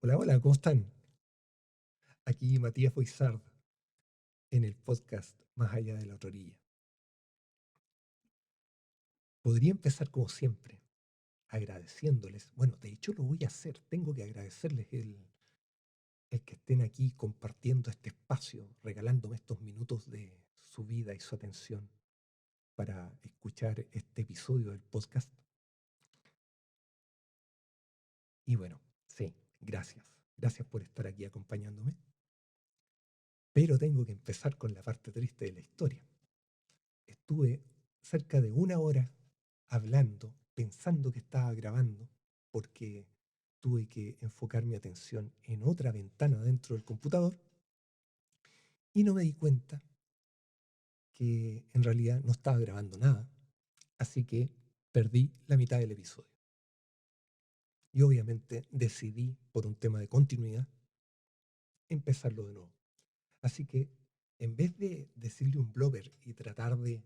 Hola, hola, ¿cómo están? Aquí Matías Boizard en el podcast Más allá de la otra orilla. Podría empezar como siempre, agradeciéndoles. Bueno, de hecho lo voy a hacer. Tengo que agradecerles el que estén aquí compartiendo este espacio, regalándome estos minutos de su vida y su atención para escuchar este episodio del podcast. Y bueno, sí, gracias. Gracias por estar aquí acompañándome. Pero tengo que empezar con la parte triste de la historia. Estuve cerca de una hora hablando, pensando que estaba grabando, porque tuve que enfocar mi atención en otra ventana dentro del computador y no me di cuenta que en realidad no estaba grabando nada. Así que perdí la mitad del episodio. Y obviamente decidí, por un tema de continuidad, empezarlo de nuevo. Así que en vez de decirle un blooper y tratar de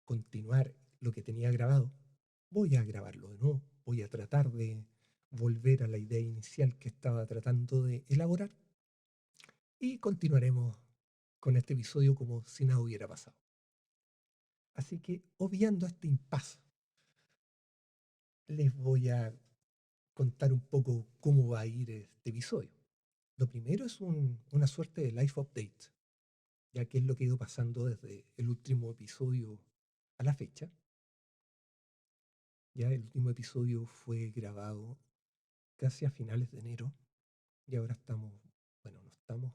continuar lo que tenía grabado, voy a grabarlo de nuevo. Voy a tratar de volver a la idea inicial que estaba tratando de elaborar y continuaremos con este episodio como si nada hubiera pasado. Así que, obviando este impasse, les voy a contar un poco cómo va a ir este episodio. Lo primero es una suerte de life update, ya que es lo que ha ido pasando desde el último episodio a la fecha. Ya el último episodio fue grabado casi a finales de enero y ahora estamos, bueno, no estamos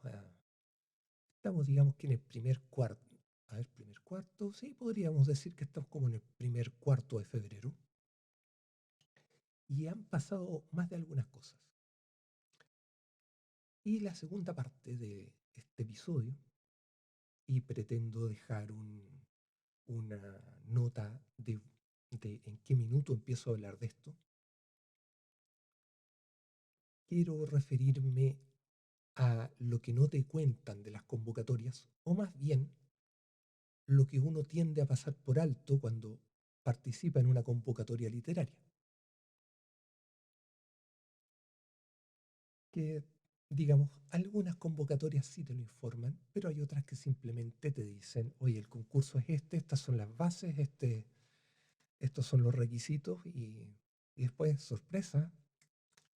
estamos digamos que en el primer cuarto, a ver, primer cuarto, sí, podríamos decir que estamos como en el primer cuarto de febrero y han pasado más de algunas cosas. Y la segunda parte de este episodio, y pretendo dejar una nota de en qué minuto empiezo a hablar de esto, quiero referirme a lo que no te cuentan de las convocatorias, o más bien lo que uno tiende a pasar por alto cuando participa en una convocatoria literaria. Que, digamos, algunas convocatorias sí te lo informan, pero hay otras que simplemente te dicen, oye, el concurso es este, estas son las bases, estos son los requisitos y después sorpresa,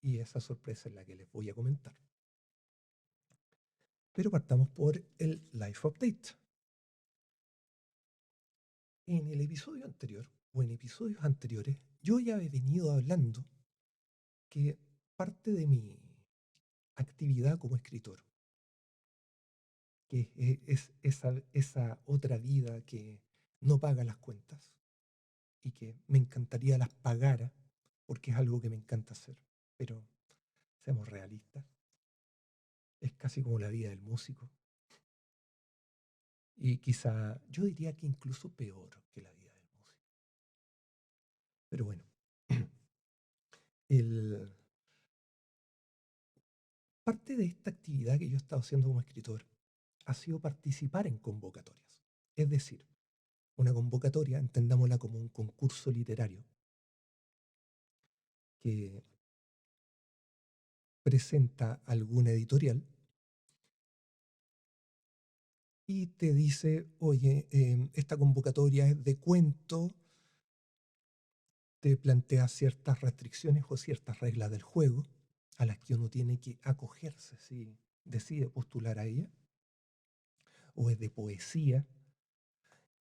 y esa sorpresa es la que les voy a comentar. Pero partamos por el Life Update. En el episodio anterior, o en episodios anteriores, yo ya he venido hablando que parte de mi actividad como escritor, que es esa otra vida que no paga las cuentas y que me encantaría las pagara porque es algo que me encanta hacer. Pero seamos realistas, es casi como la vida del músico y quizá yo diría que incluso peor que la vida del músico. Pero bueno, el, parte de esta actividad que yo he estado haciendo como escritor ha sido participar en convocatorias. Es decir, una convocatoria, entendámosla como un concurso literario que presenta alguna editorial y te dice, oye, esta convocatoria es de cuento, te plantea ciertas restricciones o ciertas reglas del juego a las que uno tiene que acogerse si decide postular a ella, o es de poesía,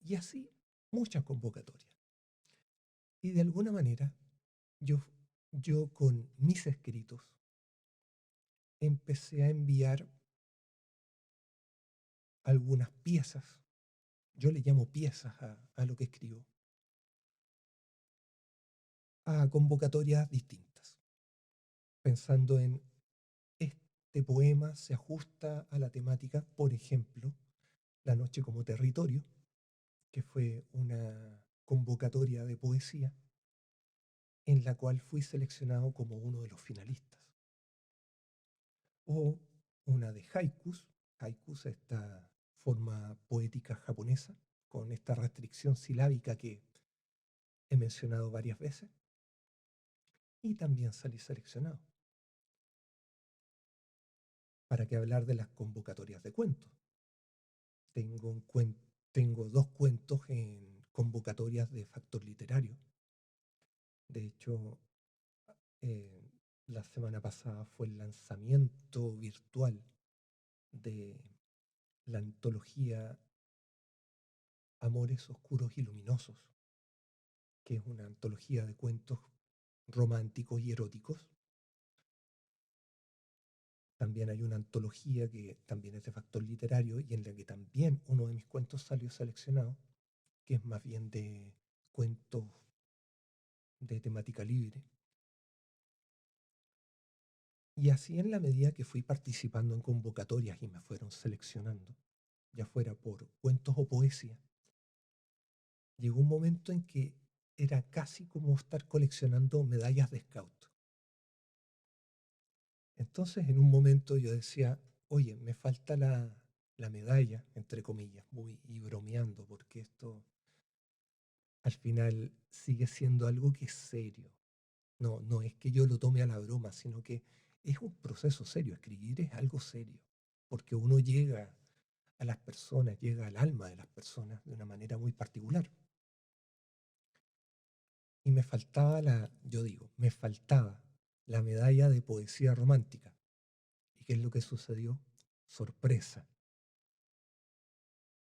y así muchas convocatorias. Y de alguna manera, yo, yo con mis escritos empecé a enviar algunas piezas, yo le llamo piezas a lo que escribo, a convocatorias distintas, pensando en este poema se ajusta a la temática, por ejemplo, La noche como territorio, que fue una convocatoria de poesía en la cual fui seleccionado como uno de los finalistas. O una de haikus, haikus, esta forma poética japonesa, con esta restricción silábica que he mencionado varias veces, y también salí seleccionado. ¿Para qué hablar de las convocatorias de cuentos? Tengo, tengo dos cuentos en convocatorias de Factor Literario. De hecho, eh, la semana pasada fue el lanzamiento virtual de la antología Amores Oscuros y Luminosos, que es una antología de cuentos románticos y eróticos. También hay una antología que también es de Factor Literario y en la que también uno de mis cuentos salió seleccionado, que es más bien de cuentos de temática libre. Y así en la medida que fui participando en convocatorias y me fueron seleccionando, ya fuera por cuentos o poesía, llegó un momento en que era casi como estar coleccionando medallas de scout. Entonces en un momento yo decía, oye, me falta la medalla, entre comillas, muy y bromeando, porque esto al final sigue siendo algo que es serio. No, no es que yo lo tome a la broma, sino que es un proceso serio. Escribir es algo serio, porque uno llega a las personas, llega al alma de las personas de una manera muy particular. Y me faltaba yo digo, me faltaba la medalla de poesía romántica. ¿Y qué es lo que sucedió? Sorpresa.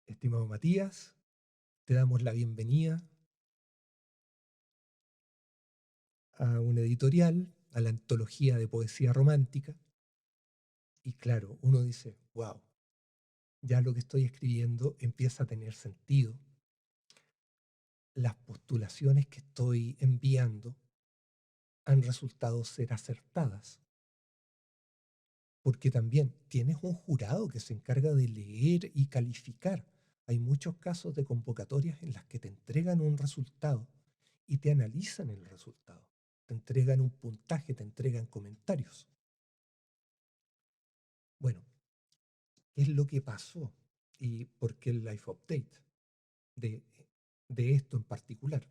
Estimado Matías, te damos la bienvenida a una editorial, a la antología de poesía romántica. Y claro, uno dice, wow, ya lo que estoy escribiendo empieza a tener sentido. Las postulaciones que estoy enviando han resultado ser acertadas, porque también tienes un jurado que se encarga de leer y calificar. Hay muchos casos de convocatorias en las que te entregan un resultado y te analizan el resultado. Te entregan un puntaje, te entregan comentarios. Bueno, ¿qué es lo que pasó? ¿Y por qué el life update de, de esto en particular?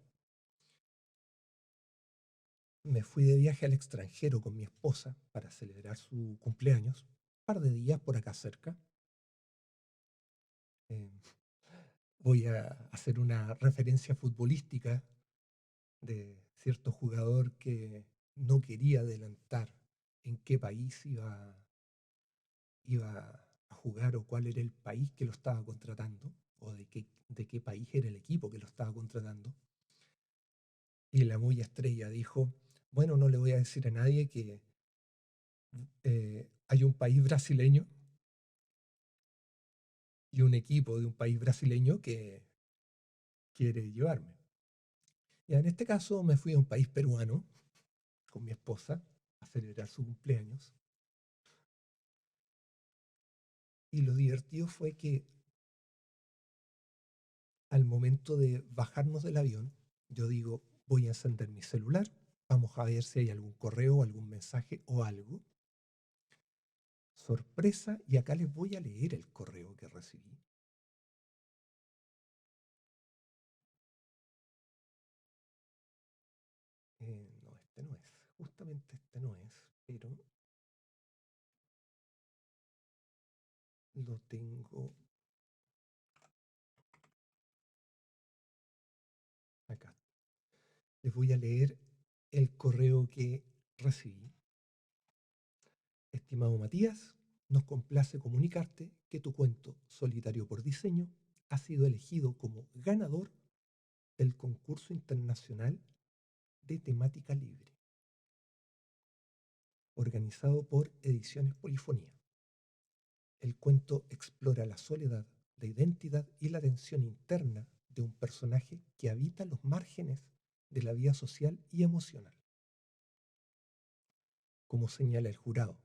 Me fui de viaje al extranjero con mi esposa para celebrar su cumpleaños, un par de días por acá cerca. Eh, Voy a hacer una referencia futbolística de cierto jugador que no quería adelantar en qué país iba a jugar o cuál era el país que lo estaba contratando o de qué país era el equipo que lo estaba contratando. Y la muy estrella dijo, bueno, no le voy a decir a nadie que hay un país brasileño y un equipo de un país brasileño que quiere llevarme. Y en este caso me fui a un país peruano con mi esposa a celebrar su cumpleaños. Y lo divertido fue que al momento de bajarnos del avión, yo digo, voy a encender mi celular, vamos a ver si hay algún correo, algún mensaje o algo. Sorpresa, y acá les voy a leer el correo que recibí. No, este no es, justamente este no es, pero lo tengo acá. Les voy a leer el correo que recibí. Estimado Matías, nos complace comunicarte que tu cuento Solitario por Diseño ha sido elegido como ganador del concurso internacional de temática libre, organizado por Ediciones Polifonía. El cuento explora la soledad, la identidad y la tensión interna de un personaje que habita los márgenes de la vida social y emocional. Como señala el jurado,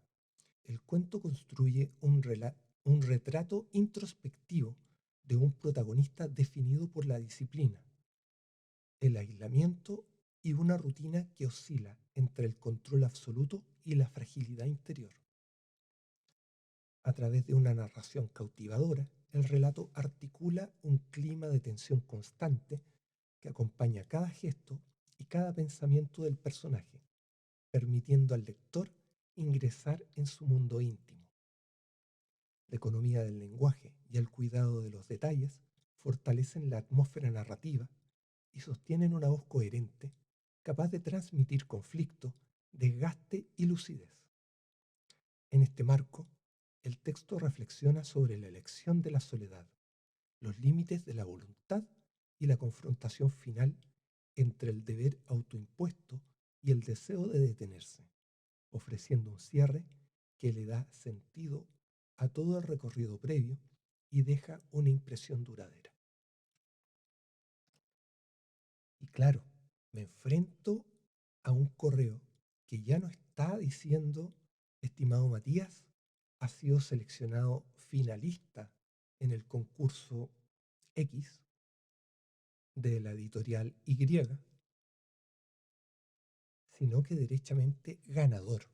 el cuento construye un retrato introspectivo de un protagonista definido por la disciplina, el aislamiento y una rutina que oscila entre el control absoluto y la fragilidad interior. A través de una narración cautivadora, el relato articula un clima de tensión constante que acompaña cada gesto y cada pensamiento del personaje, permitiendo al lector ingresar en su mundo íntimo. la economía del lenguaje y el cuidado de los detalles fortalecen la atmósfera narrativa y sostienen una voz coherente, capaz de transmitir conflicto, desgaste y lucidez. En este marco, el texto reflexiona sobre la elección de la soledad, los límites de la voluntad y la confrontación final entre el deber autoimpuesto y el deseo de detenerse, ofreciendo un cierre que le da sentido a todo el recorrido previo y deja una impresión duradera. Y claro, me enfrento a un correo que ya no está diciendo, estimado Matías, ha sido seleccionado finalista en el concurso X de la editorial Y, sino que derechamente ganador.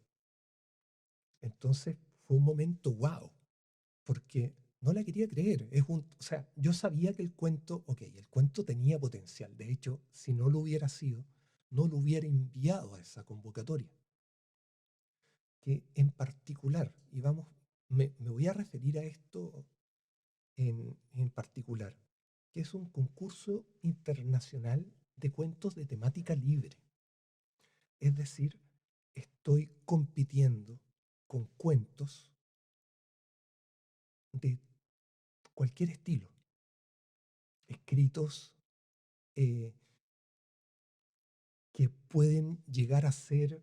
Entonces fue un momento wow, porque no la quería creer. O sea, yo sabía que el cuento tenía potencial. De hecho, si no lo hubiera sido, no lo hubiera enviado a esa convocatoria. Que en particular, y vamos, me voy a referir a esto en particular, que es un concurso internacional de cuentos de temática libre. Es decir, estoy compitiendo con cuentos de cualquier estilo, escritos eh, que pueden llegar a ser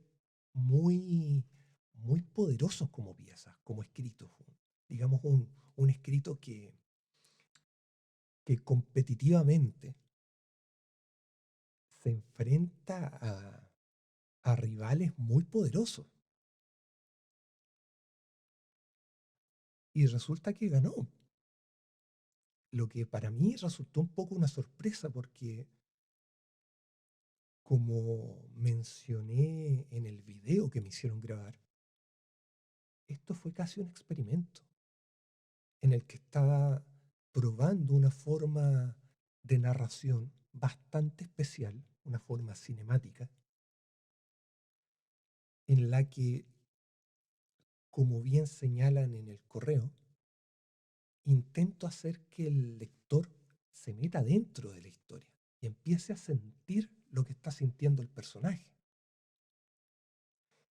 muy, muy poderosos como piezas, como escritos. Digamos, un escrito que competitivamente se enfrenta a rivales muy poderosos. Y resulta que ganó, lo que para mí resultó un poco una sorpresa porque, como mencioné en el video que me hicieron grabar, esto fue casi un experimento en el que estaba probando una forma de narración bastante especial, una forma cinemática, en la que, como bien señalan en el correo, intento hacer que el lector se meta dentro de la historia y empiece a sentir lo que está sintiendo el personaje,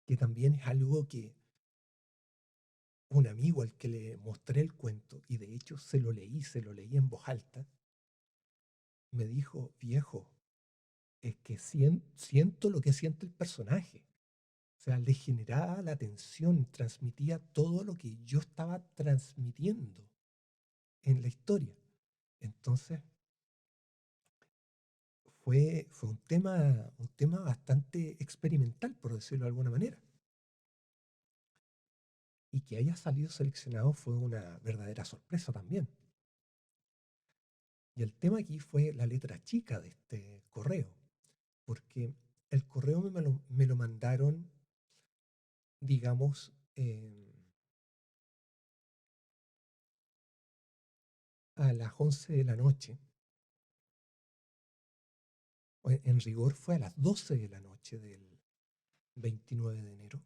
que también es algo que un amigo al que le mostré el cuento, y de hecho se lo leí en voz alta, me dijo: viejo, es que siento lo que siente el personaje. O sea, le generaba la tensión, transmitía todo lo que yo estaba transmitiendo en la historia. Entonces, fue un tema bastante experimental, por decirlo de alguna manera. Y que haya salido seleccionado fue una verdadera sorpresa también. Y el tema aquí fue la letra chica de este correo, porque el correo me lo mandaron, digamos, a las 11 de la noche. En rigor fue a las 12 de la noche del 29 de enero.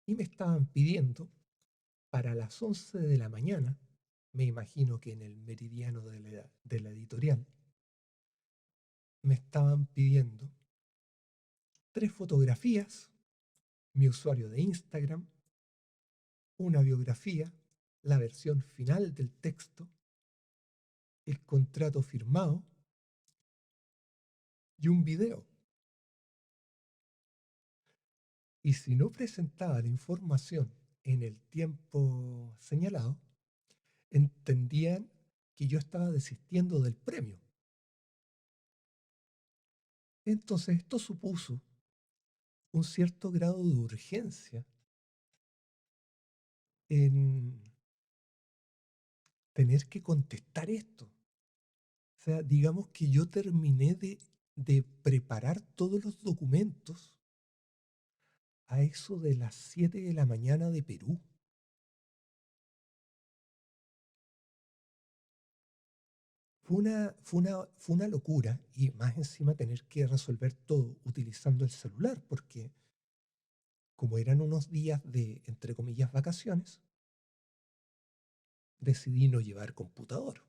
Y me estaban pidiendo para las 11 de la mañana, me imagino que en el meridiano de la editorial, me estaban pidiendo 3 fotografías, mi usuario de Instagram, una biografía, la versión final del texto, el contrato firmado y un video. Y si no presentaba la información en el tiempo señalado, entendían que yo estaba desistiendo del premio. Entonces esto supuso un cierto grado de urgencia en tener que contestar esto. O sea, digamos que yo terminé de preparar todos los documentos a eso de las 7 de la mañana de Perú. Fue una locura, y más encima tener que resolver todo utilizando el celular, porque como eran unos días de, entre comillas, vacaciones, decidí no llevar computador,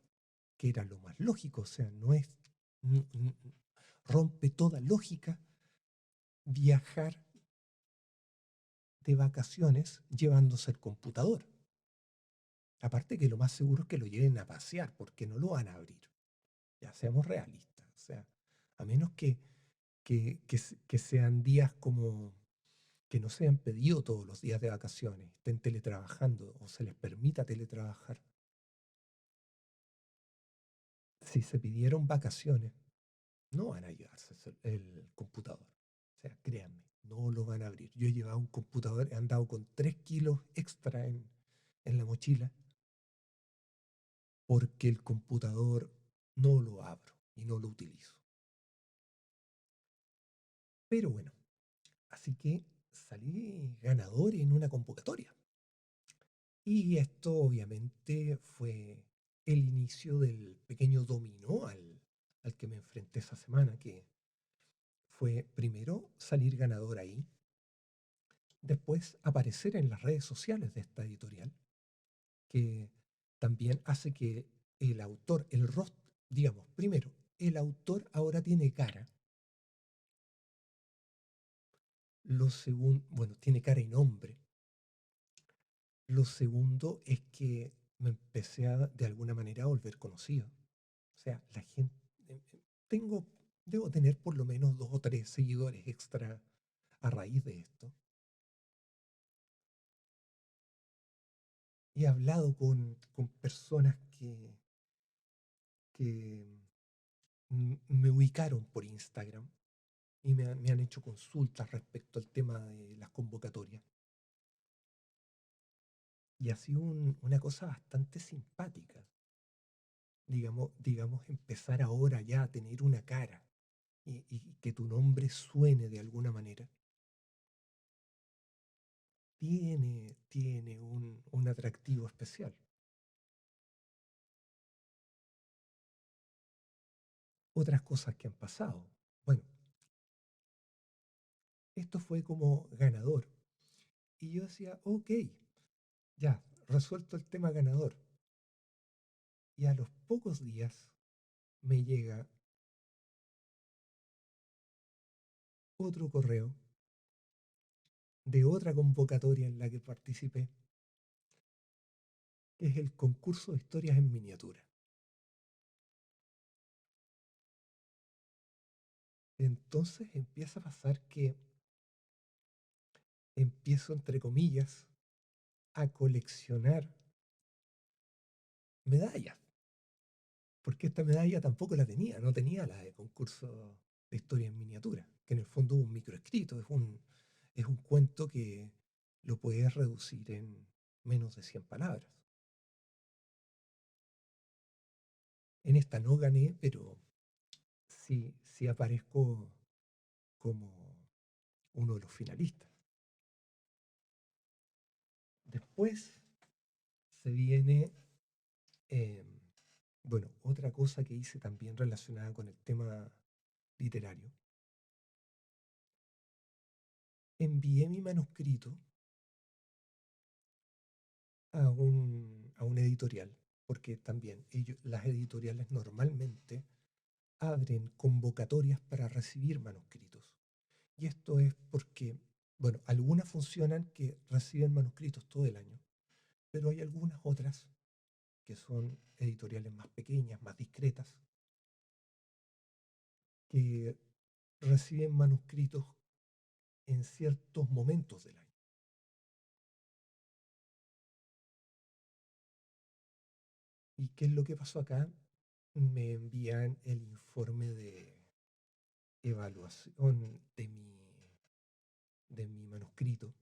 que era lo más lógico, o sea, no es, rompe toda lógica viajar de vacaciones llevándose el computador. Aparte que lo más seguro es que lo lleven a pasear, porque no lo van a abrir. Ya seamos realistas. O sea, a menos que sean días como que no sean pedido todos los días de vacaciones, estén teletrabajando o se les permita teletrabajar. Si se pidieron vacaciones, no van a llevarse el computador. O sea, créanme, no lo van a abrir. Yo he llevado un computador, he andado con 3 kilos extra en la mochila porque el computador no lo abro y no lo utilizo. Pero bueno, así que salí ganador en una convocatoria. Y esto obviamente fue el inicio del pequeño dominó al que me enfrenté esa semana, que fue primero salir ganador ahí, después aparecer en las redes sociales de esta editorial, que también hace que el autor, el rostro, digamos, primero, el autor ahora tiene cara. Lo segundo, bueno, tiene cara y nombre. Lo segundo es que me empecé de alguna manera a volver conocido. O sea, la gente, tengo, debo tener por lo menos 2 o 3 seguidores extra a raíz de esto. He hablado con personas que me ubicaron por Instagram y me han hecho consultas respecto al tema de las convocatorias. Y ha sido una cosa bastante simpática, digamos, empezar ahora ya a tener una cara y que tu nombre suene de alguna manera. Tiene un atractivo especial. Otras cosas que han pasado. Bueno, esto fue como ganador. Y yo decía, ok, ya, resuelto el tema ganador. Y a los pocos días me llega otro correo de otra convocatoria en la que participé, que es el concurso de historias en miniatura. Entonces empieza a pasar que empiezo, entre comillas, a coleccionar medallas, porque esta medalla tampoco la tenía, no tenía la de concurso de historia en miniatura, que en el fondo es un microescrito, es un cuento que lo puedes reducir en menos de 100 palabras. En esta no gané, pero sí aparezco como uno de los finalistas. Después se viene, eh, bueno, otra cosa que hice también relacionada con el tema literario. Envié mi manuscrito a una editorial, porque también las editoriales normalmente abren convocatorias para recibir manuscritos. Y esto es porque, bueno, algunas funcionan que reciben manuscritos todo el año, pero hay algunas otras que son editoriales más pequeñas, más discretas, que reciben manuscritos en ciertos momentos del año. ¿Y qué es lo que pasó acá? Me envían el informe de evaluación de mi manuscrito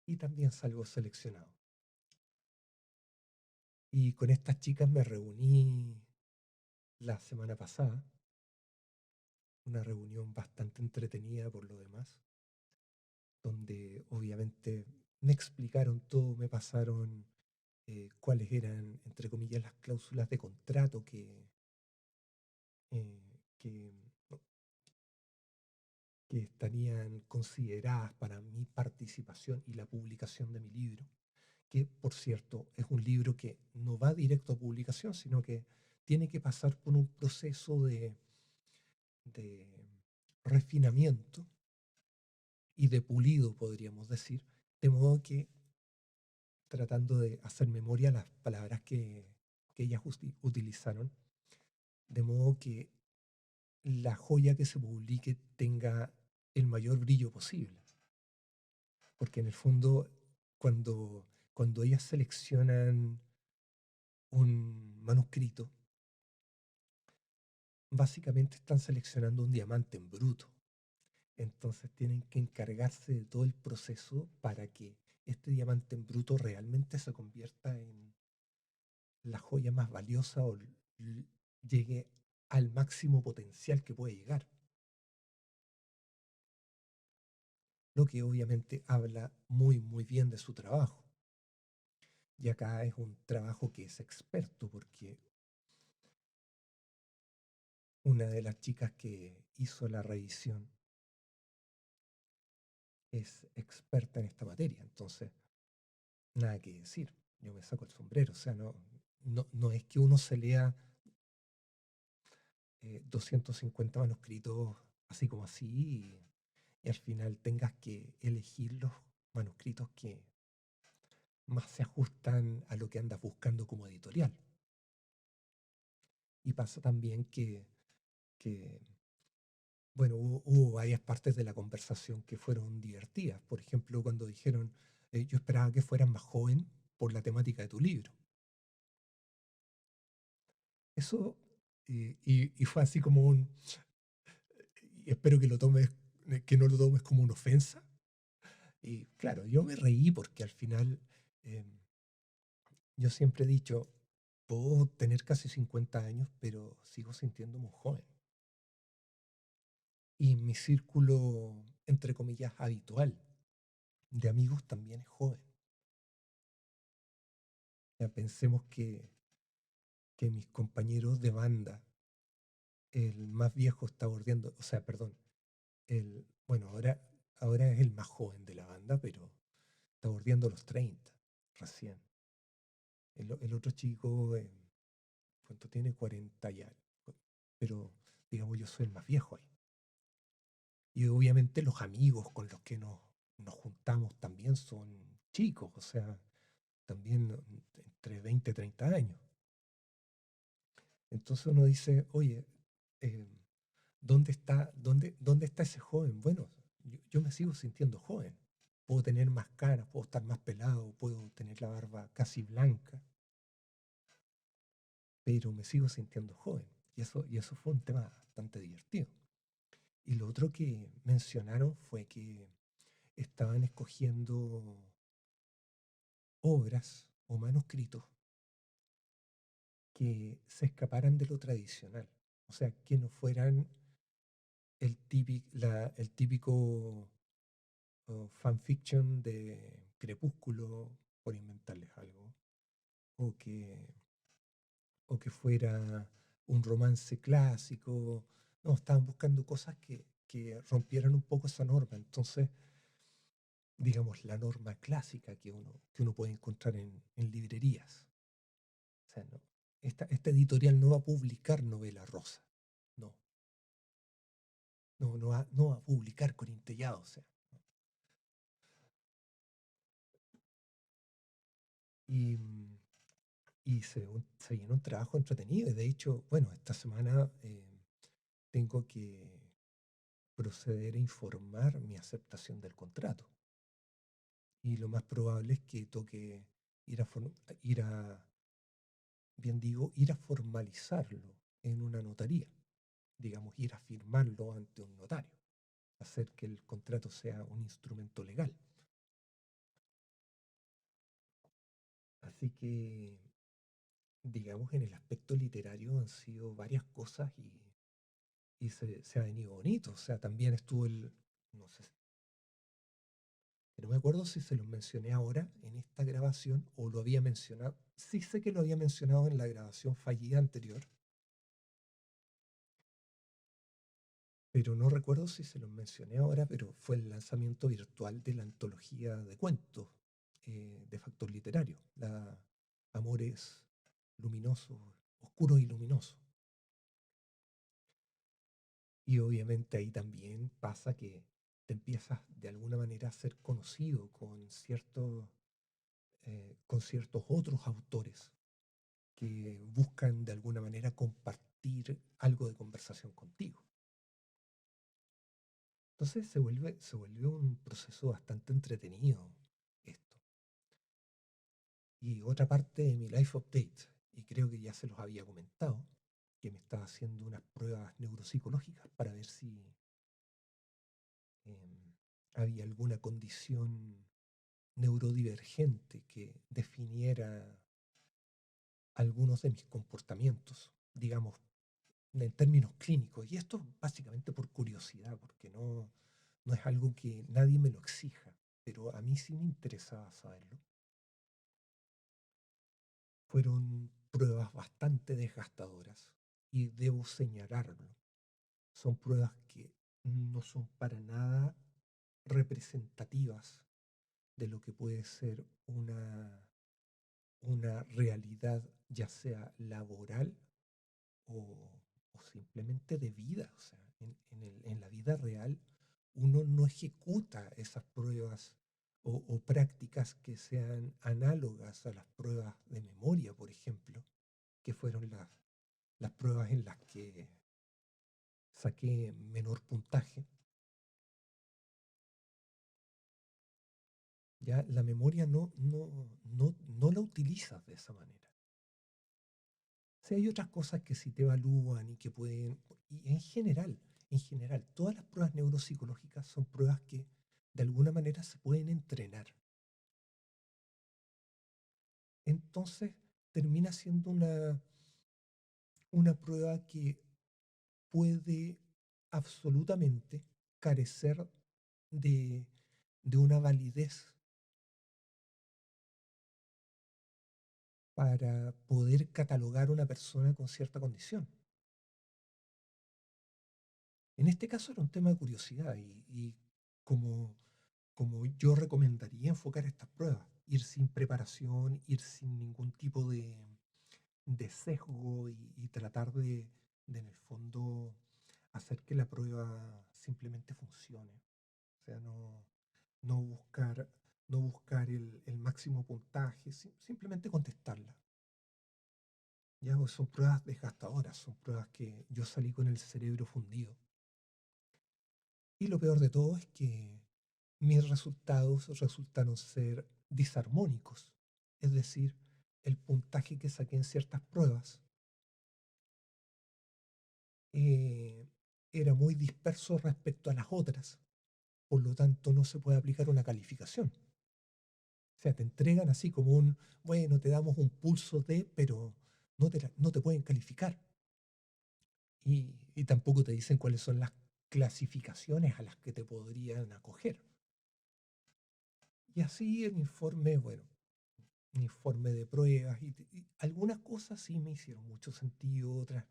y también salgo seleccionado. Y con estas chicas me reuní la semana pasada, una reunión bastante entretenida por lo demás, donde obviamente me explicaron todo, me pasaron cuáles eran, entre comillas, las cláusulas de contrato que, que estarían consideradas para mi participación y la publicación de mi libro. que por cierto es un libro que no va directo a publicación, sino que tiene que pasar por un proceso de refinamiento y de pulido, podríamos decir, de modo que tratando de hacer memoria las palabras que ellas utilizaron, de modo que la joya que se publique tenga el mayor brillo posible. Porque en el fondo, cuando ellas seleccionan un manuscrito, básicamente están seleccionando un diamante en bruto. Entonces tienen que encargarse de todo el proceso para que este diamante en bruto realmente se convierta en la joya más valiosa o llegue al máximo potencial que puede llegar. Lo que obviamente habla muy, muy bien de su trabajo. Y acá es un trabajo que es experto porque una de las chicas que hizo la revisión es experta en esta materia. Entonces, nada que decir. Yo me saco el sombrero. O sea, no es que uno se lea 250 manuscritos así como así y al final tengas que elegir los manuscritos que más se ajustan a lo que andas buscando como editorial. Y pasa también que bueno, hubo varias partes de la conversación que fueron divertidas. Por ejemplo, cuando dijeron, yo esperaba que fueras más joven por la temática de tu libro. Eso, y fue así como y espero que lo tomes, que no lo tomes como una ofensa. Y claro, yo me reí porque al final eh, yo siempre he dicho, puedo tener casi 50 años, pero sigo sintiéndome un joven. Y mi círculo, entre comillas, habitual de amigos también es joven. Ya pensemos que mis compañeros de banda, el más viejo está bordeando, o sea, perdón, bueno, ahora es el más joven de la banda, pero está bordeando los 30 recién. El otro chico, ¿cuánto tiene? 40 ya. Pero, digamos, yo soy el más viejo ahí. Y obviamente los amigos con los que nos juntamos también son chicos, o sea, también entre 20 y 30 años. Entonces uno dice, oye, eh, dónde está ese joven? Bueno, yo me sigo sintiendo joven. Puedo tener más canas, puedo estar más pelado, puedo tener la barba casi blanca, pero me sigo sintiendo joven. Y eso fue un tema bastante divertido. Y lo otro que mencionaron fue que estaban escogiendo obras o manuscritos que se escaparan de lo tradicional. O sea, que no fueran el típico fanfiction de Crepúsculo, por inventarles algo, o que fuera un romance clásico. No, estaban buscando cosas que rompieran un poco esa norma. Entonces, digamos, la norma clásica que uno puede encontrar en librerías. O sea, no, esta editorial no va a publicar novela rosa. No, no va a publicar con Intellado. O sea, y, se viene un trabajo entretenido. Y de hecho, bueno, esta semana tengo que proceder a informar mi aceptación del contrato. Y lo más probable es que toque ir a, ir a, bien digo, ir a formalizarlo en una notaría. Digamos, ir a firmarlo ante un notario. Hacer que el contrato sea un instrumento legal. Así que, digamos, en el aspecto literario han sido varias cosas y se ha venido bonito. O sea, también estuvo no sé, no me acuerdo si se los mencioné ahora en esta grabación o lo había mencionado. Sí sé que lo había mencionado en la grabación fallida anterior, pero no recuerdo si se los mencioné ahora, pero fue el lanzamiento virtual de la antología de cuentos de factor literario. Amor es luminoso, oscuro y luminoso. Y obviamente ahí también pasa que te empiezas de alguna manera a ser conocido con ciertos otros autores que buscan de alguna manera compartir algo de conversación contigo. Entonces se vuelve un proceso bastante entretenido esto. Y otra parte de mi life update, y creo que ya se los había comentado, que me estaba haciendo unas pruebas neuropsicológicas para ver si em, había alguna condición neurodivergente que definiera algunos de mis comportamientos, digamos, en términos clínicos. Y esto básicamente por curiosidad, porque no es algo que nadie me lo exija, pero a mí sí me interesaba saberlo. Fueron pruebas bastante desgastadoras y debo señalarlo. Son pruebas que no son para nada representativas de lo que puede ser una realidad, ya sea laboral o, o simplemente de vida. O sea, en la vida real uno no ejecuta esas pruebas o prácticas que sean análogas a las pruebas de memoria, por ejemplo, que fueron las pruebas en las que saqué menor puntaje. Ya la memoria no la utilizas de esa manera. Si hay otras cosas que sí te evalúan y que pueden, y en general, todas las pruebas neuropsicológicas son pruebas que de alguna manera se pueden entrenar. Entonces termina siendo una prueba que puede absolutamente carecer de, de una validez para poder catalogar a una persona con cierta condición. En este caso era un tema de curiosidad y como, como yo recomendaría enfocar estas pruebas, ir sin preparación, ir sin ningún tipo de sesgo y tratar en el fondo, hacer que la prueba simplemente funcione. O sea, no buscar, no buscar el máximo puntaje, simplemente contestarla. Ya, pues, son pruebas desgastadoras, son pruebas que yo salí con el cerebro fundido. Y lo peor de todo es que mis resultados resultaron ser disarmónicos. Es decir, el puntaje que saqué en ciertas pruebas eh, era muy disperso respecto a las otras. Por lo tanto, no se puede aplicar una calificación. O sea, te entregan así como bueno, te damos un pulso de, pero no te pueden calificar. Y tampoco te dicen cuáles son las clasificaciones a las que te podrían acoger. Y así el informe, bueno, un informe de pruebas y algunas cosas sí me hicieron mucho sentido, otras,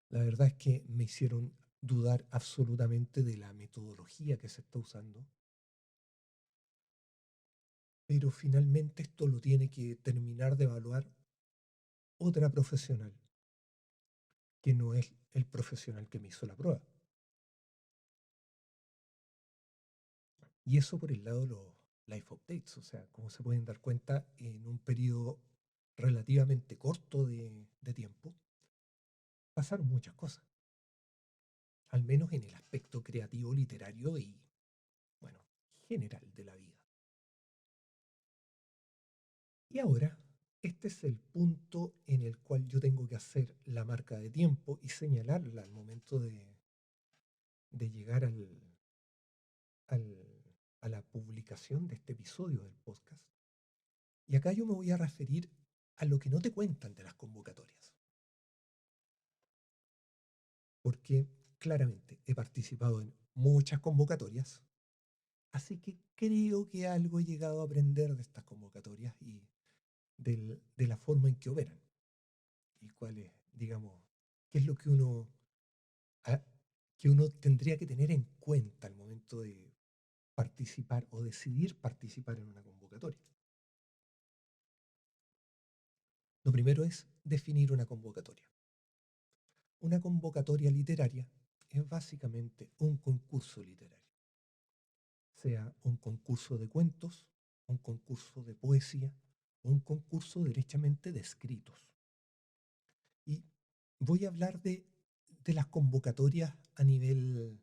la verdad es que me hicieron dudar absolutamente de la metodología que se está usando, pero finalmente esto lo tiene que terminar de evaluar otra profesional, que no es el profesional que me hizo la prueba. Y eso por el lado de los life updates, o sea, como se pueden dar cuenta, en un periodo relativamente corto de tiempo, pasaron muchas cosas, al menos en el aspecto creativo, literario y, bueno, general de la vida. Y ahora, este es el punto en el cual yo tengo que hacer la marca de tiempo y señalarla al momento de llegar a la publicación de este episodio del podcast. Y acá yo me voy a referir a lo que no te cuentan de las convocatorias. Porque claramente he participado en muchas convocatorias, así que creo que algo he llegado a aprender de estas convocatorias y de la forma en que operan. Y cuál es, digamos, qué es lo ah, que uno tendría que tener en cuenta al momento participar o decidir participar en una convocatoria. Lo primero es definir una convocatoria. Una convocatoria literaria es básicamente un concurso literario, sea un concurso de cuentos, un concurso de poesía o un concurso derechamente de escritos. Y voy a hablar de las convocatorias a nivel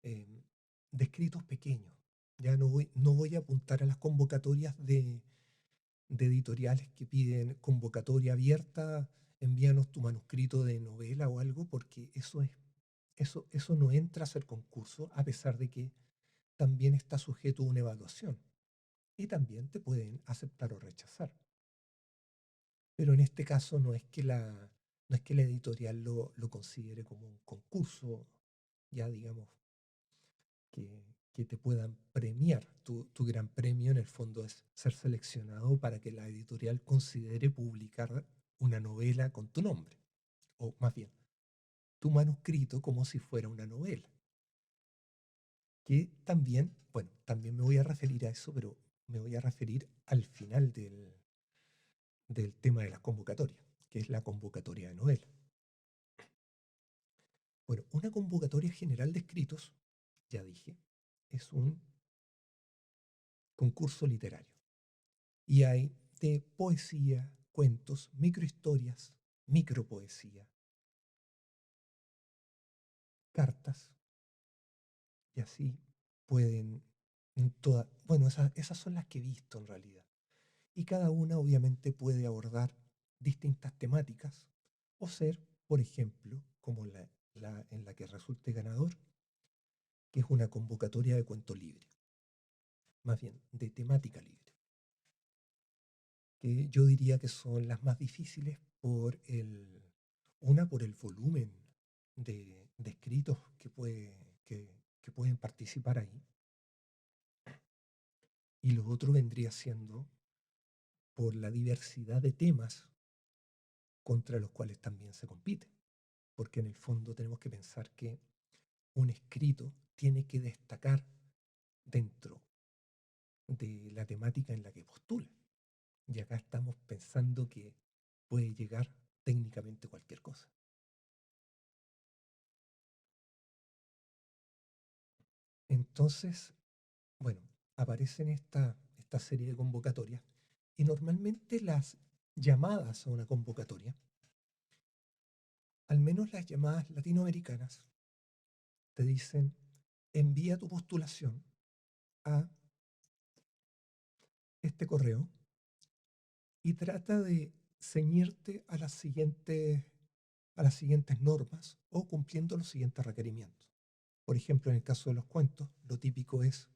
eh, de escritos pequeños. Ya no voy a apuntar a las convocatorias de editoriales que piden convocatoria abierta, envíanos tu manuscrito de novela o algo, porque eso no entra a ser concurso, a pesar de que también está sujeto a una evaluación y también te pueden aceptar o rechazar. Pero en este caso no es que la editorial lo considere como un concurso, ya digamos, que, que te puedan premiar. Tu gran premio en el fondo es ser seleccionado para que la editorial considere publicar una novela con tu nombre, o más bien, tu manuscrito como si fuera una novela. Que también, bueno, también me voy a referir a eso, pero me voy a referir al final del tema de las convocatorias, que es la convocatoria de novela. Bueno, una convocatoria general de escritos, ya dije, es un concurso literario. Y hay de poesía, cuentos, microhistorias, micropoesía, cartas, y así pueden, bueno, esas son las que he visto en realidad. Y cada una obviamente puede abordar distintas temáticas o ser, por ejemplo, como en la que resulte ganador, que es una convocatoria de cuento libre, más bien de temática libre, que yo diría que son las más difíciles por el volumen de escritos que pueden participar ahí, y lo otro vendría siendo por la diversidad de temas contra los cuales también se compite, porque en el fondo tenemos que pensar que un escrito tiene que destacar dentro de la temática en la que postula. Y acá estamos pensando que puede llegar técnicamente cualquier cosa. Entonces, bueno, aparecen esta serie de convocatorias y normalmente las llamadas a una convocatoria, al menos las llamadas latinoamericanas, te dicen envía tu postulación a este correo y trata de ceñirte a las siguientes normas o cumpliendo los siguientes requerimientos. Por ejemplo, en el caso de los cuentos, lo típico es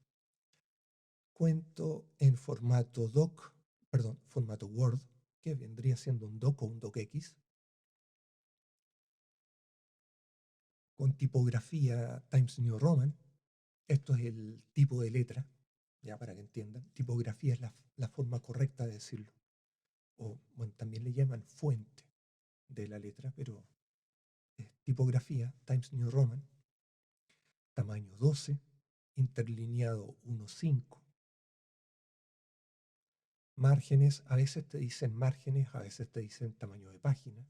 cuento en formato doc, perdón, formato Word, que vendría siendo un doc o un docx, con tipografía Times New Roman. Esto es el tipo de letra, ya para que entiendan. Tipografía es la forma correcta de decirlo. O, bueno, también le llaman fuente de la letra, pero es tipografía Times New Roman, tamaño 12, interlineado 1.5. Márgenes, a veces te dicen márgenes, a veces te dicen tamaño de página.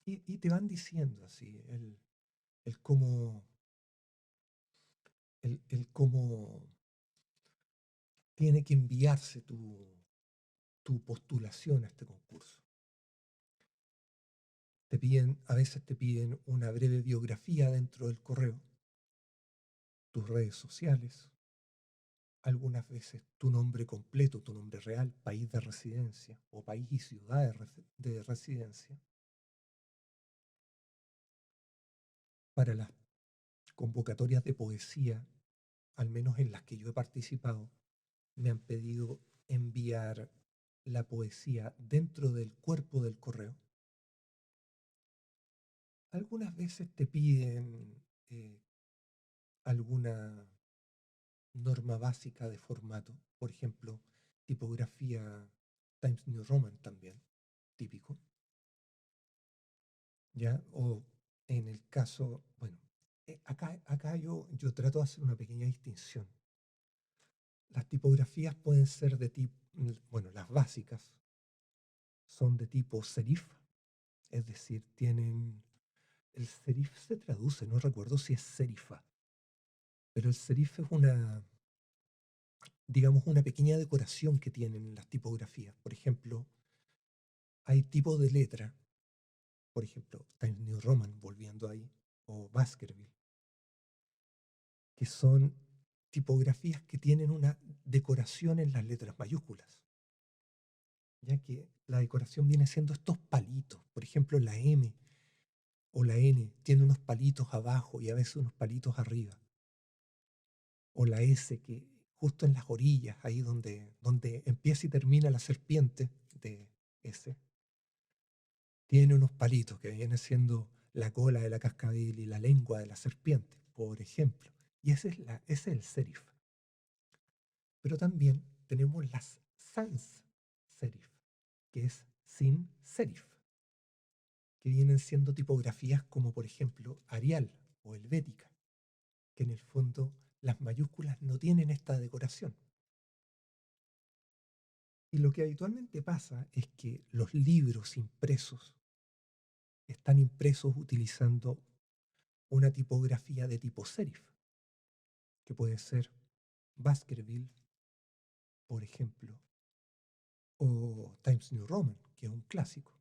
Y te van diciendo así el cómo, el cómo tiene que enviarse tu postulación a este concurso. A veces te piden una breve biografía dentro del correo, tus redes sociales, algunas veces tu nombre completo, tu nombre real, país de residencia o país y ciudad de residencia. Para las convocatorias de poesía, al menos en las que yo he participado, me han pedido enviar la poesía dentro del cuerpo del correo. Algunas veces te piden alguna norma básica de formato, por ejemplo, tipografía Times New Roman también, típico, ¿ya? O en el caso, bueno, acá yo trato de hacer una pequeña distinción. Las tipografías pueden ser de tipo, bueno, las básicas son de tipo serif, es decir, tienen, el serif se traduce, no recuerdo si es serifa, pero el serif es una, digamos, una pequeña decoración que tienen las tipografías. Por ejemplo, hay tipos de letra, por ejemplo, Times New Roman, volviendo ahí, o Baskerville, que son tipografías que tienen una decoración en las letras mayúsculas, ya que la decoración viene siendo estos palitos. Por ejemplo, la M o la N tiene unos palitos abajo y a veces unos palitos arriba. O la S, que justo en las orillas, ahí donde empieza y termina la serpiente de S, tiene unos palitos que vienen siendo la cola de la cascabel y la lengua de la serpiente, por ejemplo. Y ese es el serif. Pero también tenemos las sans serif, que es sin serif, que vienen siendo tipografías como por ejemplo Arial o Helvética, que en el fondo las mayúsculas no tienen esta decoración. Y lo que habitualmente pasa es que los libros impresos están impresos utilizando una tipografía de tipo serif, que puede ser Baskerville, por ejemplo, o Times New Roman, que es un clásico.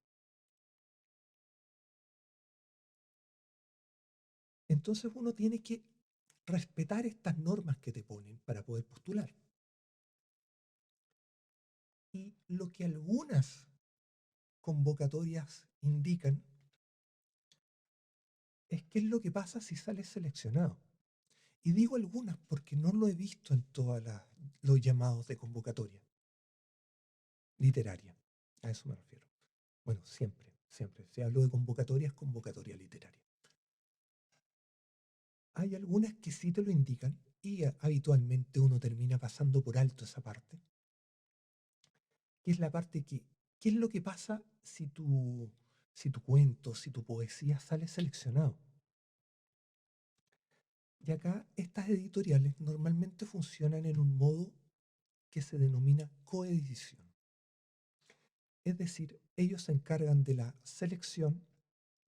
Entonces uno tiene que respetar estas normas que te ponen para poder postular. Y lo que algunas convocatorias indican es qué es lo que pasa si sales seleccionado. Y digo algunas porque no lo he visto en todos los llamados de convocatoria literaria. A eso me refiero. Bueno, siempre, siempre. Si hablo de convocatoria, es convocatoria literaria. Hay algunas que sí te lo indican y habitualmente uno termina pasando por alto esa parte, que es la parte que, ¿qué es lo que pasa si tu cuento, si tu poesía sale seleccionado? Y acá estas editoriales normalmente funcionan en un modo que se denomina coedición. Es decir, ellos se encargan de la selección,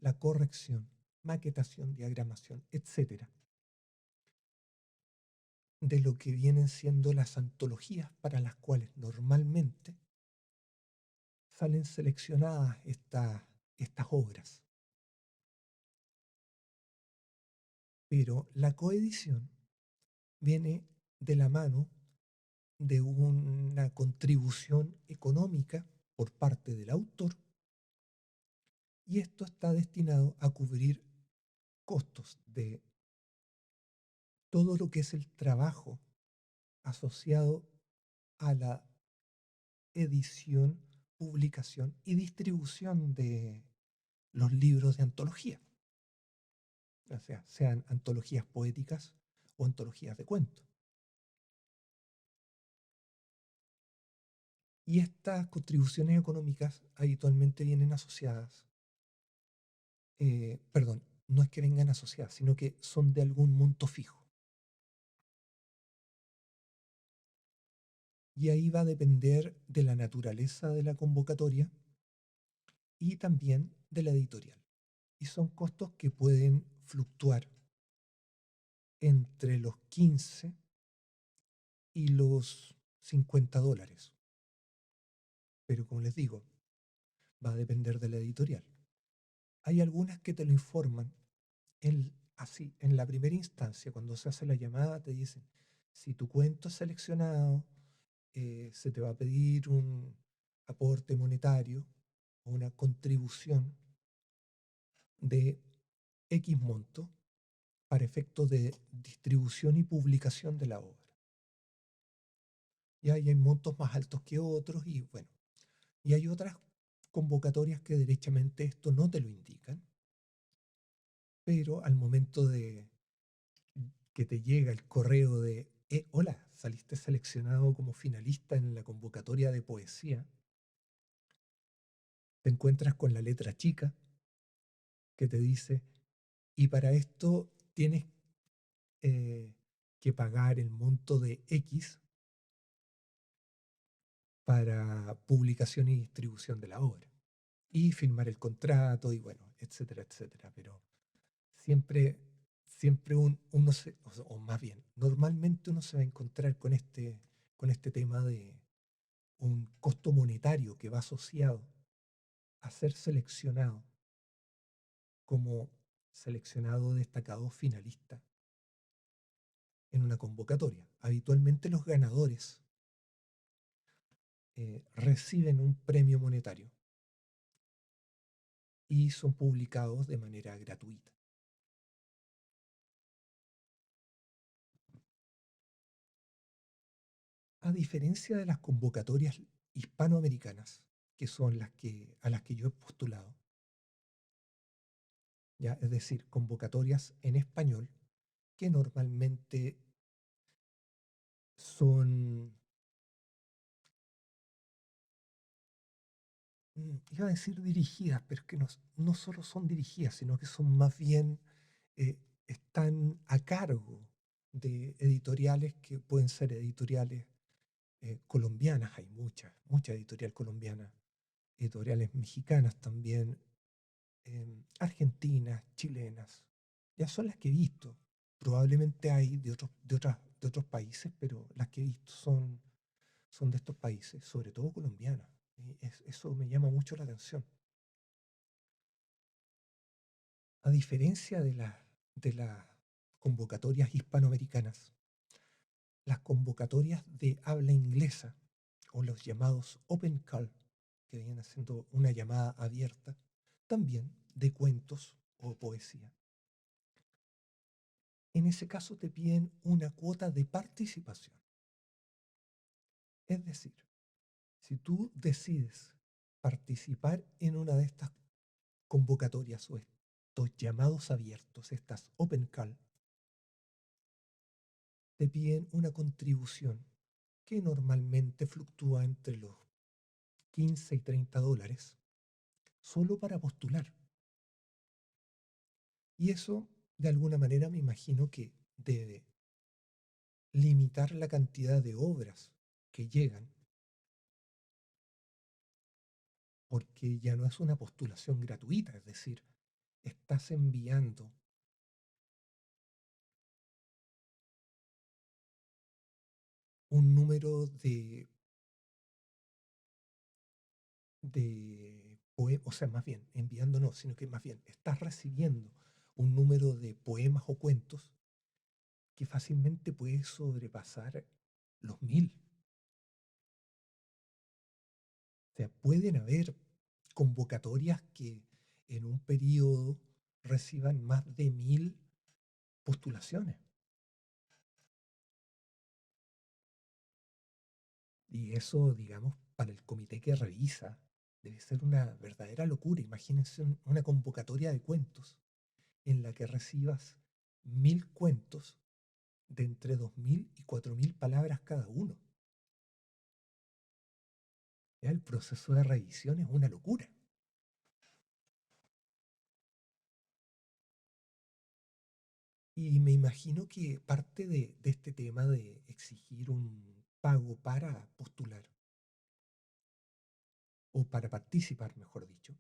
la corrección, maquetación, diagramación, etcétera, de lo que vienen siendo las antologías para las cuales normalmente salen seleccionadas estas obras. Pero la coedición viene de la mano de una contribución económica por parte del autor y esto está destinado a cubrir costos de todo lo que es el trabajo asociado a la edición, publicación y distribución de los libros de antología, o sea, sean antologías poéticas o antologías de cuentos. Y estas contribuciones económicas habitualmente vienen asociadas, perdón, no es que vengan asociadas, sino que son de algún monto fijo. Y ahí va a depender de la naturaleza de la convocatoria y también de la editorial. Y son costos que pueden fluctuar entre los 15 y los $50. Pero como les digo, va a depender de la editorial. Hay algunas que te lo informan así, en la primera instancia, cuando se hace la llamada, te dicen, si tu cuento es seleccionado, se te va a pedir un aporte monetario o una contribución de X monto para efectos de distribución y publicación de la obra. Y ahí hay montos más altos que otros y bueno, y hay otras convocatorias que derechamente esto no te lo indican, pero al momento de que te llega el correo de, hola, saliste seleccionado como finalista en la convocatoria de poesía, te encuentras con la letra chica que te dice, y para esto tienes que pagar el monto de X para publicación y distribución de la obra. Y firmar el contrato y bueno, etcétera, etcétera. Pero siempre, siempre uno se, o más bien, normalmente uno se va a encontrar con este tema de un costo monetario que va asociado a ser seleccionado como seleccionado destacado finalista en una convocatoria. Habitualmente los ganadores reciben un premio monetario y son publicados de manera gratuita. A diferencia de las convocatorias hispanoamericanas, que son a las que yo he postulado, ¿ya? Es decir, convocatorias en español, que normalmente son, iba a decir dirigidas, pero es que no solo son dirigidas, sino que son más bien, eh, están a cargo de editoriales que pueden ser editoriales colombianas, hay mucha editorial colombiana, editoriales mexicanas también, argentinas, chilenas, ya son las que he visto. Probablemente hay de otros países, pero las que he visto son de estos países, sobre todo colombianas. Y eso me llama mucho la atención. A diferencia de las convocatorias hispanoamericanas, las convocatorias de habla inglesa o los llamados open call, que vienen siendo una llamada abierta, también de cuentos o poesía. En ese caso te piden una cuota de participación. Es decir, si tú decides participar en una de estas convocatorias o estos llamados abiertos, estas open call, te piden una contribución que normalmente fluctúa entre los 15 y $30 solo para postular. Y eso, de alguna manera, me imagino que debe limitar la cantidad de obras que llegan, porque ya no es una postulación gratuita, es decir, estás enviando un número de poemas, o sea, más bien, enviando no, sino que más bien estás recibiendo un número de poemas o cuentos que fácilmente puede sobrepasar los 1000. O sea, pueden haber convocatorias que en un periodo reciban más de 1000 postulaciones. Y eso, digamos, para el comité que revisa, debe ser una verdadera locura. Imagínense una convocatoria de cuentos en la que recibas 1000 cuentos de entre 2000 y 4000 palabras cada uno. Ya el proceso de revisión es una locura. Y me imagino que parte de este tema de exigir un pago para postular o para participar, mejor dicho,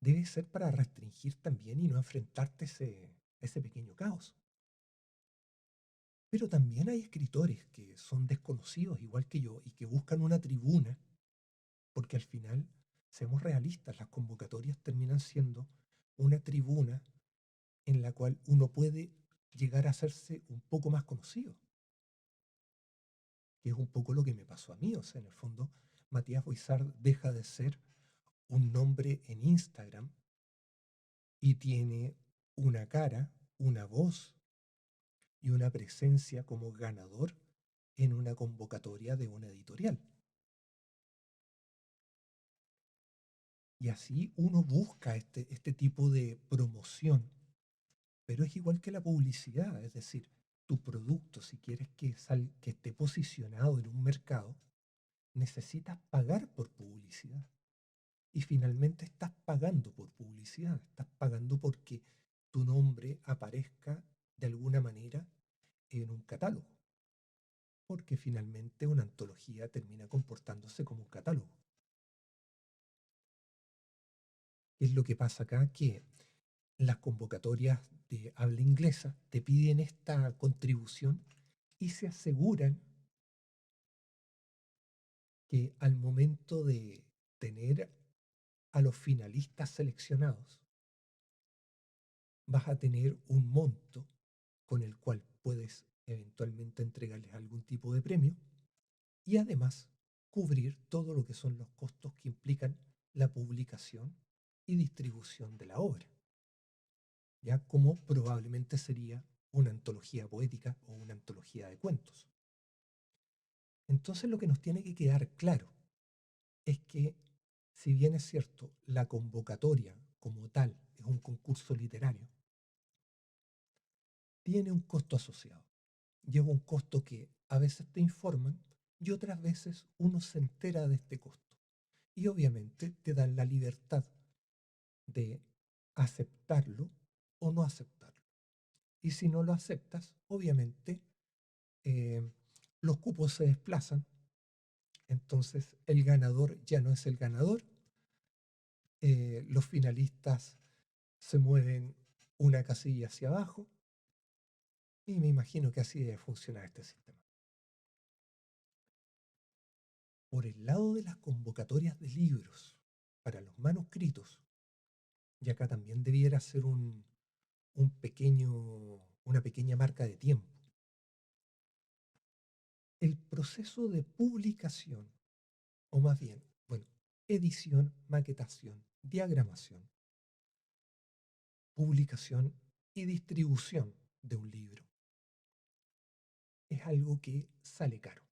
debe ser para restringir también y no enfrentarte a ese pequeño caos. Pero también hay escritores que son desconocidos, igual que yo, y que buscan una tribuna, porque al final, seamos realistas, las convocatorias terminan siendo una tribuna en la cual uno puede llegar a hacerse un poco más conocido, que es un poco lo que me pasó a mí. O sea, en el fondo, Matías Boizar deja de ser un nombre en Instagram y tiene una cara, una voz y una presencia como ganador en una convocatoria de una editorial. Y así uno busca este tipo de promoción, pero es igual que la publicidad, es decir, tu producto, si quieres que esté posicionado en un mercado, necesitas pagar por publicidad. Y finalmente estás pagando por publicidad, estás pagando porque tu nombre aparezca de alguna manera en un catálogo. porque finalmente una antología termina comportándose como un catálogo. ¿Qué es lo que pasa acá? Que las convocatorias de habla inglesa te piden esta contribución y se aseguran que al momento de tener a los finalistas seleccionados, vas a tener un monto con el cual puedes eventualmente entregarles algún tipo de premio y además cubrir todo lo que son los costos que implican la publicación y distribución de la obra, ya como probablemente sería una antología poética o una antología de cuentos. Entonces lo que nos tiene que quedar claro es que, si bien es cierto, la convocatoria como tal es un concurso literario, tiene un costo asociado. Lleva un costo que a veces te informan y otras veces uno se entera de este costo. Y obviamente te dan la libertad de aceptarlo o no aceptarlo. Y si no lo aceptas, obviamente eh, los cupos se desplazan, entonces el ganador ya no es el ganador, los finalistas se mueven una casilla hacia abajo y me imagino que así debe funcionar este sistema. Por el lado de las convocatorias de libros para los manuscritos, y acá también debiera ser una pequeña marca de tiempo. El proceso de publicación, o más bien, bueno, edición, maquetación, diagramación, publicación y distribución de un libro, es algo que sale caro.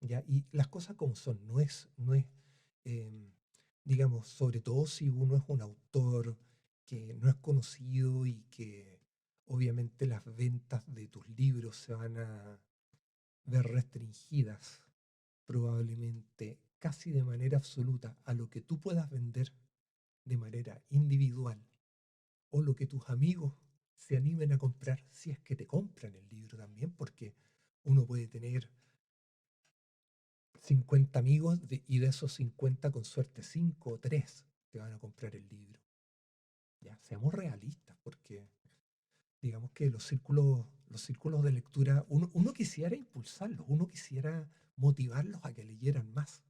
¿Ya? Y las cosas como son, no es em, digamos, sobre todo si uno es un autor que no es conocido y que obviamente las ventas de tus libros se van a ver restringidas probablemente casi de manera absoluta a lo que tú puedas vender de manera individual o lo que tus amigos se animen a comprar si es que te compran el libro también, porque uno puede tener 50 amigos y de esos 50 con suerte 5 o 3 te van a comprar el libro. Ya, seamos realistas, porque digamos que los círculos de lectura, uno quisiera impulsarlos, uno quisiera motivarlos a que leyeran más,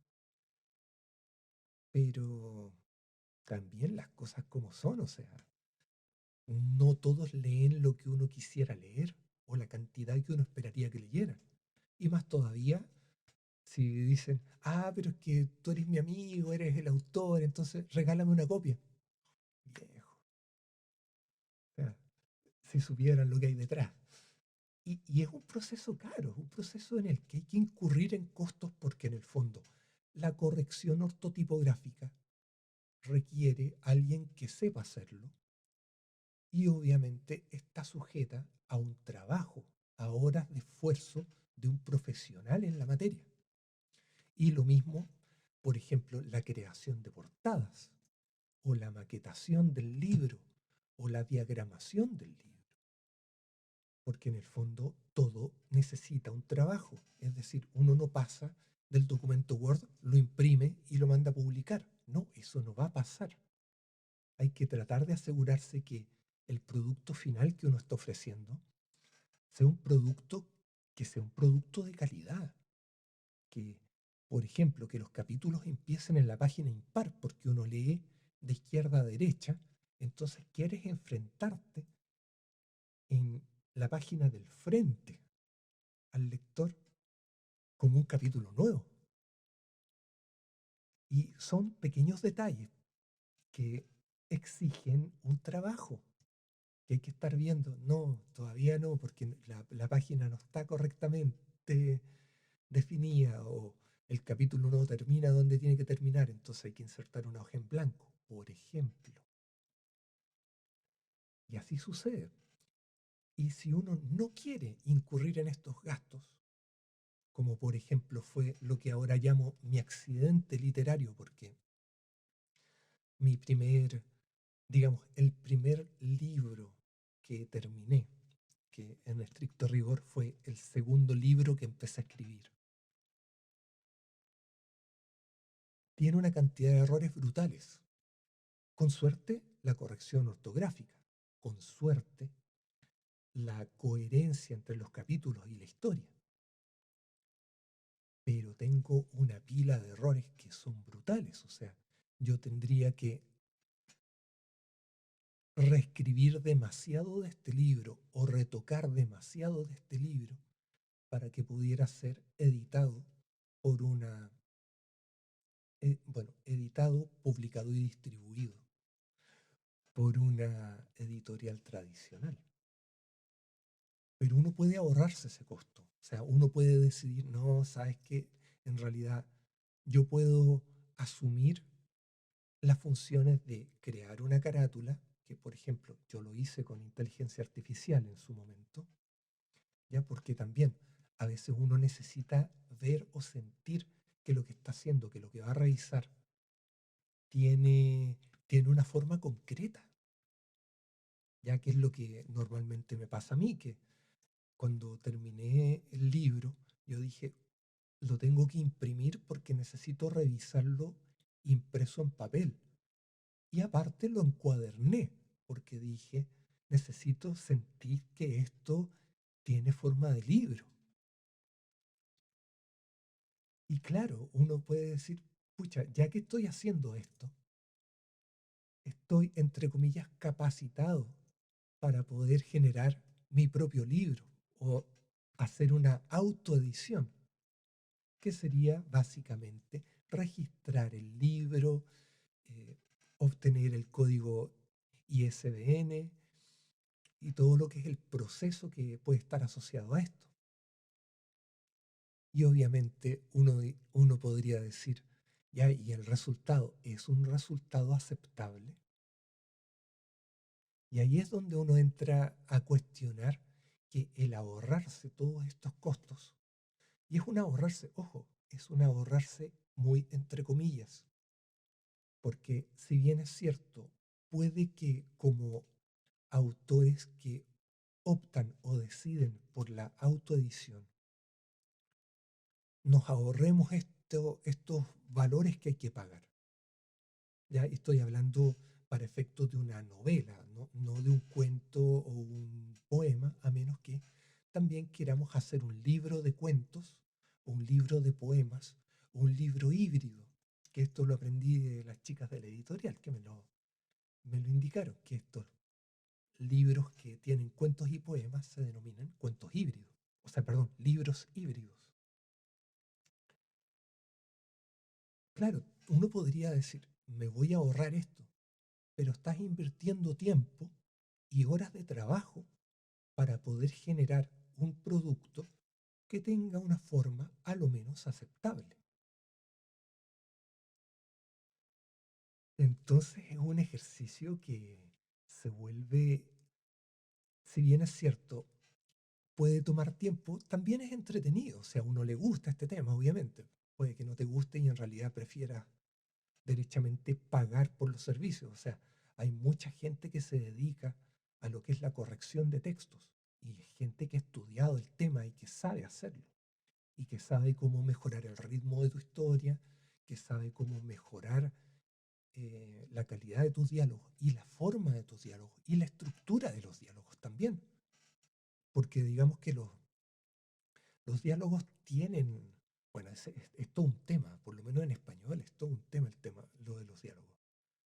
pero también las cosas como son, o sea, no todos leen lo que uno quisiera leer o la cantidad que uno esperaría que leyeran. Y más todavía si dicen, ah, pero es que tú eres mi amigo, eres el autor, entonces regálame una copia. Viejo. O sea, si supieran lo que hay detrás. Y es un proceso caro, es un proceso en el que hay que incurrir en costos porque en el fondo la corrección ortotipográfica requiere alguien que sepa hacerlo y obviamente está sujeta a un trabajo, a horas de esfuerzo de un profesional en la materia. Y lo mismo, por ejemplo, la creación de portadas, o la maquetación del libro, o la diagramación del libro. Porque en el fondo todo necesita un trabajo. Es decir, uno no pasa del documento Word, lo imprime y lo manda a publicar. No, eso no va a pasar. Hay que tratar de asegurarse que el producto final que uno está ofreciendo sea un producto que sea un producto de calidad, que, por ejemplo, que los capítulos empiecen en la página impar, porque uno lee de izquierda a derecha, entonces quieres enfrentarte en la página del frente al lector como un capítulo nuevo. Y son pequeños detalles que exigen un trabajo que hay que estar viendo. No, todavía no, porque la página no está correctamente definida o el capítulo no termina donde tiene que terminar, entonces hay que insertar una hoja en blanco, por ejemplo. Y así sucede. Y si uno no quiere incurrir en estos gastos, como por ejemplo fue lo que ahora llamo mi accidente literario, porque mi primer, digamos, el primer libro que terminé, que en estricto rigor fue el segundo libro que empecé a escribir. Tiene una cantidad de errores brutales. Con suerte, la corrección ortográfica. Con suerte, la coherencia entre los capítulos y la historia. Pero tengo una pila de errores que son brutales. O sea, yo tendría que reescribir demasiado de este libro o retocar demasiado de este libro para que pudiera ser editado por una, editado, publicado y distribuido por una editorial tradicional. Pero uno puede ahorrarse ese costo. O sea, uno puede decidir, no, sabes que en realidad yo puedo asumir las funciones de crear una carátula, que por ejemplo yo lo hice con inteligencia artificial en su momento, ya porque también a veces uno necesita ver o sentir que lo que está haciendo, que lo que va a revisar, tiene, tiene una forma concreta, ya que es lo que normalmente me pasa a mí, que cuando terminé el libro, yo dije, lo tengo que imprimir porque necesito revisarlo impreso en papel. Y aparte lo encuaderné, porque dije, necesito sentir que esto tiene forma de libro. Y claro, uno puede decir, pucha, ya que estoy haciendo esto, estoy, entre comillas, capacitado para poder generar mi propio libro o hacer una autoedición, que sería básicamente registrar el libro, eh, obtener el código ISBN y todo lo que es el proceso que puede estar asociado a esto. Y obviamente uno podría decir, ya, y el resultado es un resultado aceptable. Y ahí es donde uno entra a cuestionar que el ahorrarse todos estos costos, y es un ahorrarse, ojo, es un ahorrarse muy entre comillas, porque si bien es cierto, puede que como autores que optan o deciden por la autoedición, nos ahorremos estos valores que hay que pagar. Ya estoy hablando para efectos de una novela, no de un cuento o un poema, a menos que también queramos hacer un libro de cuentos, un libro de poemas, un libro híbrido, que esto lo aprendí de las chicas de la editorial, que me lo indicaron, que estos libros que tienen cuentos y poemas se denominan cuentos híbridos, o sea, perdón, libros híbridos. Claro, uno podría decir, me voy a ahorrar esto, pero estás invirtiendo tiempo y horas de trabajo para poder generar un producto que tenga una forma a lo menos aceptable. Entonces es un ejercicio que se vuelve, si bien es cierto, puede tomar tiempo, también es entretenido. O sea, a uno le gusta este tema, obviamente. Puede que no te guste y en realidad prefieras derechamente pagar por los servicios. O sea, hay mucha gente que se dedica a lo que es la corrección de textos y gente que ha estudiado el tema y que sabe hacerlo y que sabe cómo mejorar el ritmo de tu historia, que sabe cómo mejorar la calidad de tus diálogos y la forma de tus diálogos y la estructura de los diálogos también. Porque digamos que los diálogos tienen, bueno, es todo un tema, por lo menos en español es todo un tema el tema, lo de los diálogos.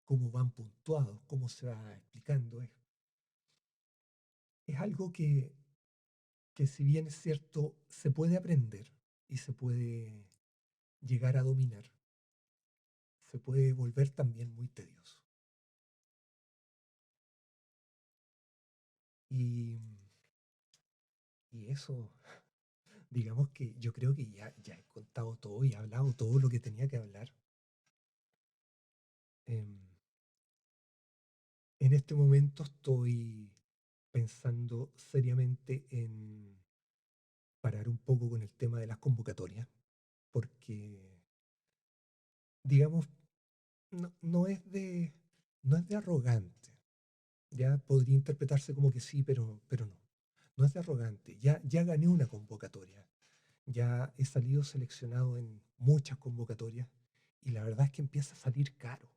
Cómo van puntuados, cómo se va explicando. Es algo que si bien es cierto, se puede aprender y se puede llegar a dominar, se puede volver también muy tedioso. Y, y eso, digamos que yo creo que ya he contado todo y he hablado todo lo que tenía que hablar. Em, en este momento estoy pensando seriamente en parar un poco con el tema de las convocatorias, porque, digamos, no es no es de arrogante. Ya podría interpretarse como que sí, pero no. no es de arrogante, ya gané una convocatoria, ya he salido seleccionado en muchas convocatorias y la verdad es que empieza a salir caro.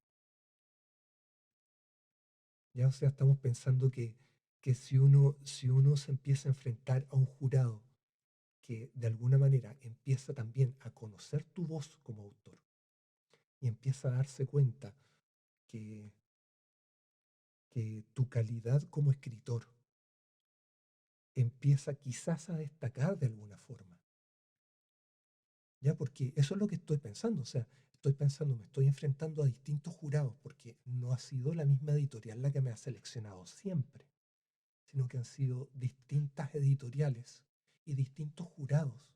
Ya, o sea, estamos pensando que si uno se empieza a enfrentar a un jurado que de alguna manera empieza también a conocer tu voz como autor y empieza a darse cuenta que, que tu calidad como escritor empieza quizás a destacar de alguna forma. Ya, porque eso es lo que estoy pensando. O sea, estoy pensando, me estoy enfrentando a distintos jurados porque no ha sido la misma editorial la que me ha seleccionado siempre, sino que han sido distintas editoriales y distintos jurados.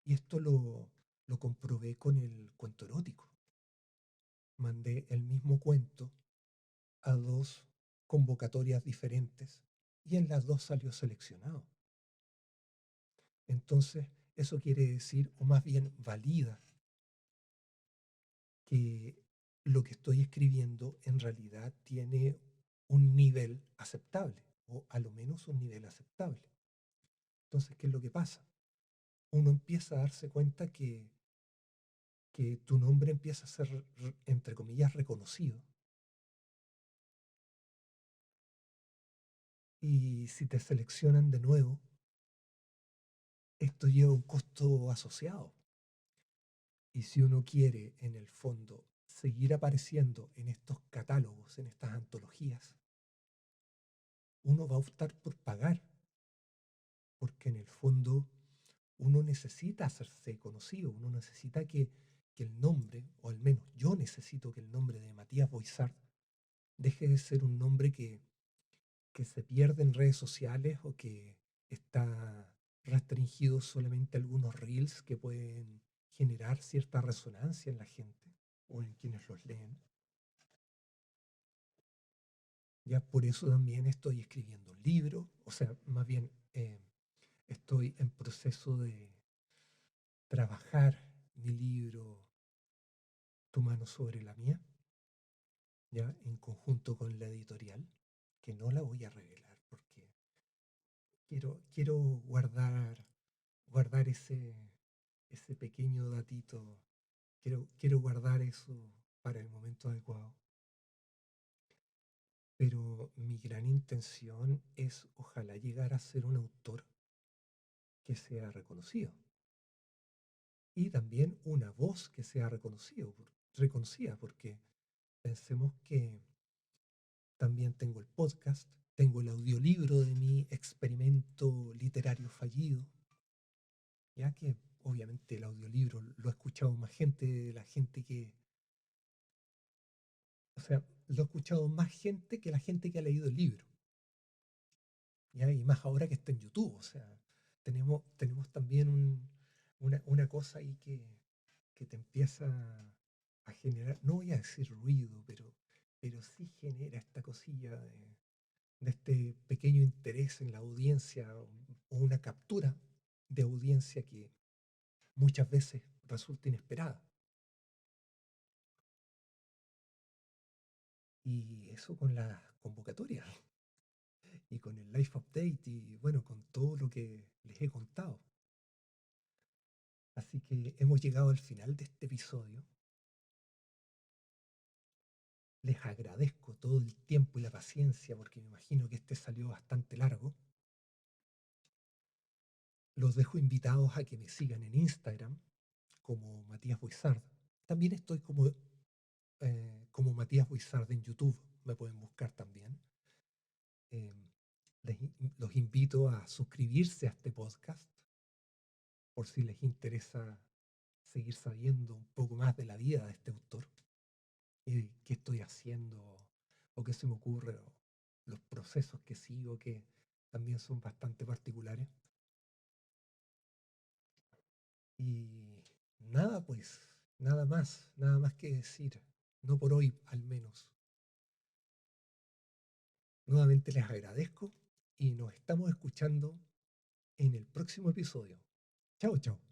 Y esto lo comprobé con el cuento erótico. Mandé el mismo cuento a dos convocatorias diferentes y en las dos salió seleccionado. Entonces, eso quiere decir, o más bien valida, que lo que estoy escribiendo en realidad tiene un nivel aceptable, o a lo menos un nivel aceptable. Entonces, ¿qué es lo que pasa? Uno empieza a darse cuenta que tu nombre empieza a ser, entre comillas, reconocido. Y si te seleccionan de nuevo, esto lleva un costo asociado. Y si uno quiere, en el fondo, seguir apareciendo en estos catálogos, en estas antologías, uno va a optar por pagar, porque en el fondo uno necesita hacerse conocido, uno necesita que el nombre, o al menos yo necesito que el nombre de Matías Boizard deje de ser un nombre que se pierde en redes sociales o que está restringido solamente a algunos reels que pueden generar cierta resonancia en la gente o en quienes los leen. Ya por eso también estoy escribiendo un libro, o sea, más bien estoy en proceso de trabajar mi libro Tu mano sobre la mía, ya en conjunto con la editorial, que no la voy a revelar porque quiero guardar ese pequeño datito, quiero guardar eso para el momento adecuado. Pero mi gran intención es ojalá llegar a ser un autor que sea reconocido y también una voz que sea reconocida, porque pensemos que también tengo el podcast, tengo el audiolibro de mi experimento literario fallido, ya que obviamente el audiolibro lo ha escuchado más gente, la gente que, o sea, lo ha escuchado más gente que la gente que ha leído el libro, ¿ya? Y más ahora que está en YouTube, o sea, tenemos también una cosa ahí que te empieza a generar, no voy a decir ruido, pero sí genera esta cosilla de este pequeño interés en la audiencia o una captura de audiencia que muchas veces resulta inesperada. Y eso con las convocatorias y con el live update y bueno, con todo lo que les he contado. Así que hemos llegado al final de este episodio. Les agradezco todo el tiempo y la paciencia porque me imagino que este salió bastante largo. Los dejo invitados a que me sigan en Instagram como Matías Buizard. También estoy como Matías Buizard en YouTube. Me pueden buscar también. Eh, los invito a suscribirse a este podcast por si les interesa seguir sabiendo un poco más de la vida de este autor y qué estoy haciendo o qué se me ocurre o los procesos que sigo que también son bastante particulares. Y nada, pues, nada más que decir, no por hoy al menos. Nuevamente les agradezco y nos estamos escuchando en el próximo episodio. Chao, chao.